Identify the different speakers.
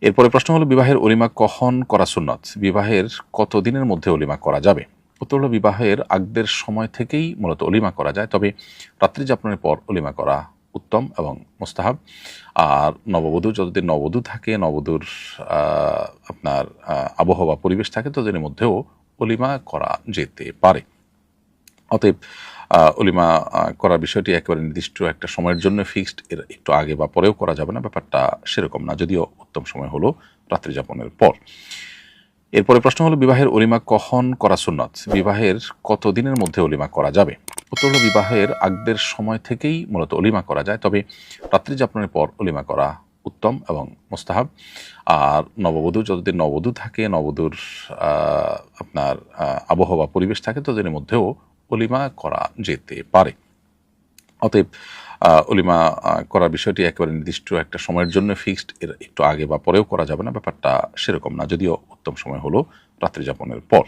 Speaker 1: এরপরে প্রশ্ন হলো, বিবাহের অলিমা কখন করা সুন্নত? বিবাহের কত দিনের মধ্যে অলিমা করা যাবে? উত্তর হলো, বিবাহের আগদের সময় থেকেই মূলত অলিমা করা যায়, তবে রাত্রি যাপনের পর অলিমা করা উত্তম এবং মোস্তাহাব। আর নববধূ যতদিন নববধূ থাকে, নববধূর আপনার আবহাওয়া পরিবেশ থাকে, ততদিনের মধ্যেও অলিমা করা যেতে পারে। অতএব অলিমা করার বিষয়টি একেবারে নির্দিষ্ট একটা সময়ের জন্য ফিক্সড, এর একটু আগে বা পরেও করা যাবে না, ব্যাপারটা সেরকম না, যদিও উত্তম সময় হলো রাত্রি যাপনের পর। এরপরে প্রশ্ন হলো, বিবাহের অলিমা কখন করা সুন্নত? বিবাহের কত দিনের মধ্যে অলিমা করা যাবে? উত্তর হলো, বিবাহের আগদের সময় থেকেই মূলত অলিমা করা যায়, তবে রাত্রি যাপনের পর অলিমা করা উত্তম এবং মোস্তাহাব। আর নববধূ যতদিন নববধূ থাকে, নববধূর আপনার আবহাওয়া পরিবেশ থাকে, ততদিনের মধ্যেও অলিমা করা যেতে পারে। অতএব অলিমা করার বিষয়টি একেবারে নির্দিষ্ট একটা সময়ের জন্য ফিক্সড, এর একটু আগে বা পরেও করা যাবে না, ব্যাপারটা সেরকম না, যদিও উত্তম সময় হলো রাত্রি যাপনের পর।